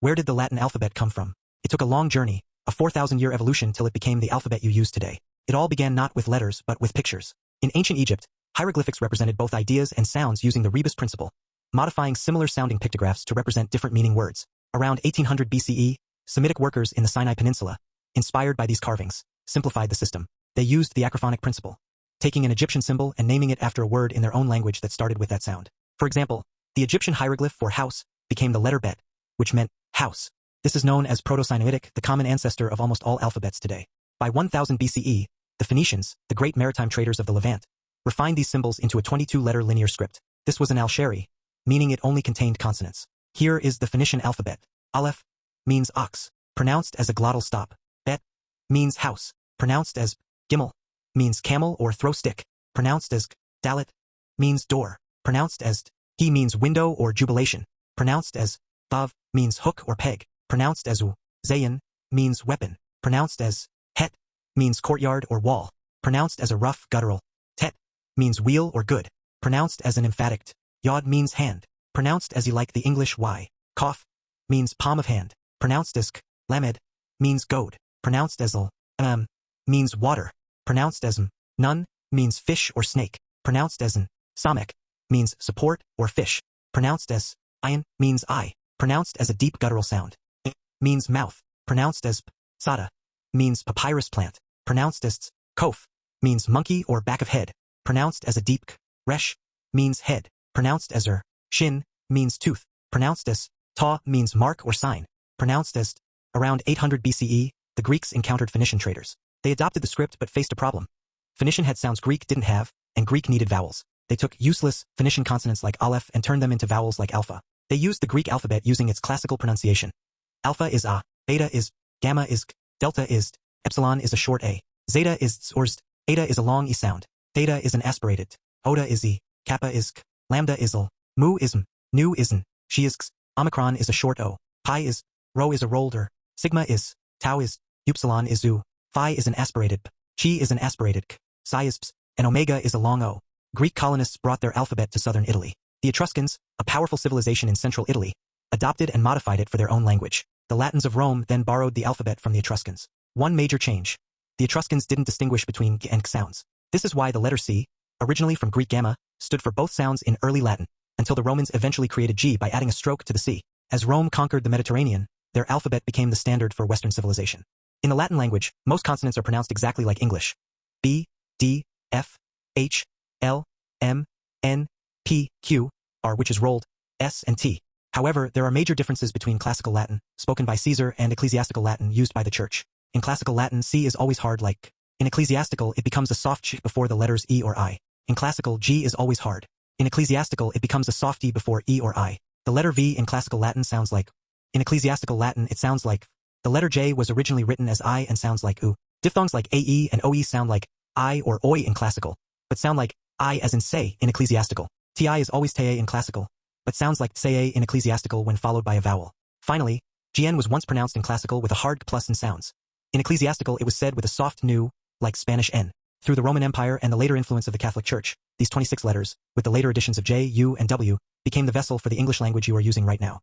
Where did the Latin alphabet come from? It took a long journey, a 4,000-year evolution till it became the alphabet you use today. It all began not with letters but with pictures. In ancient Egypt, hieroglyphics represented both ideas and sounds using the rebus principle, modifying similar-sounding pictographs to represent different meaning words. Around 1800 BCE, Semitic workers in the Sinai Peninsula, inspired by these carvings, simplified the system. They used the acrophonic principle, taking an Egyptian symbol and naming it after a word in their own language that started with that sound. For example, the Egyptian hieroglyph for house became the letter bet, which meant house. This is known as Proto-Sinaitic, the common ancestor of almost all alphabets today. By 1000 BCE, the Phoenicians, the great maritime traders of the Levant, refined these symbols into a 22-letter linear script. This was an al-shari, meaning it only contained consonants. Here is the Phoenician alphabet. Aleph means ox, pronounced as a glottal stop. Bet means house, pronounced as gimel, means camel or throw stick, pronounced as dalet, means door, pronounced as he means window or jubilation, pronounced as vav, means hook or peg, pronounced as u. Zayin means weapon, pronounced as het, means courtyard or wall, pronounced as a rough guttural. Tet means wheel or good, pronounced as an emphatic t. Yod means hand, pronounced as like the English y. Kof means palm of hand, pronounced as k. Lamed means goad, pronounced as l. Means water, pronounced as m. Nun means fish or snake, pronounced as n. Samek means support or fish, pronounced as ayin means eye, pronounced as a deep guttural sound. Means mouth, pronounced as p. Sada means papyrus plant, pronounced as ts. Kof means monkey or back of head, pronounced as a deep k. Resh means head, pronounced as Shin means tooth, pronounced as ta means mark or sign, pronounced as t. Around 800 BCE, the Greeks encountered Phoenician traders. They adopted the script but faced a problem. Phoenician had sounds Greek didn't have, and Greek needed vowels. They took useless Phoenician consonants like aleph and turned them into vowels like alpha. They used the Greek alphabet using its classical pronunciation. Alpha is a, beta is, gamma is k, delta is t, epsilon is a short a, zeta is ts or st, eta is a long e sound, theta is an aspirated t, oda is e, kappa is k, lambda is l, mu is m, nu is n, xi is x, omicron is a short o, pi is, rho is a rolled r, sigma is, tau is, upsilon is u, phi is an aspirated p, chi is an aspirated k, psi is ps, and omega is a long o. Greek colonists brought their alphabet to southern Italy. The Etruscans, a powerful civilization in central Italy, adopted and modified it for their own language. The Latins of Rome then borrowed the alphabet from the Etruscans. One major change. The Etruscans didn't distinguish between g and k sounds. This is why the letter C, originally from Greek gamma, stood for both sounds in early Latin, until the Romans eventually created G by adding a stroke to the C. As Rome conquered the Mediterranean, their alphabet became the standard for Western civilization. In the Latin language, most consonants are pronounced exactly like English. B, D, F, H, L, M, N, P, Q, R, which is rolled, S and T. However, there are major differences between classical Latin, spoken by Caesar, and ecclesiastical Latin used by the church. In classical Latin, C is always hard like k. In ecclesiastical, it becomes a soft ch before the letters E or I. In classical, G is always hard. In ecclesiastical, it becomes a soft E before E or I. The letter V in classical Latin sounds like. In ecclesiastical Latin, it sounds like. The letter J was originally written as I and sounds like U. Diphthongs like AE and OE sound like I or oi in classical, but sound like I as in say in ecclesiastical. TI is always TE in classical, but sounds like TSE in ecclesiastical when followed by a vowel. Finally, GN was once pronounced in classical with a hard k plus in sounds. In ecclesiastical, it was said with a soft nu, like Spanish N. Through the Roman Empire and the later influence of the Catholic Church, these 26 letters, with the later additions of J, U, and W, became the vessel for the English language you are using right now.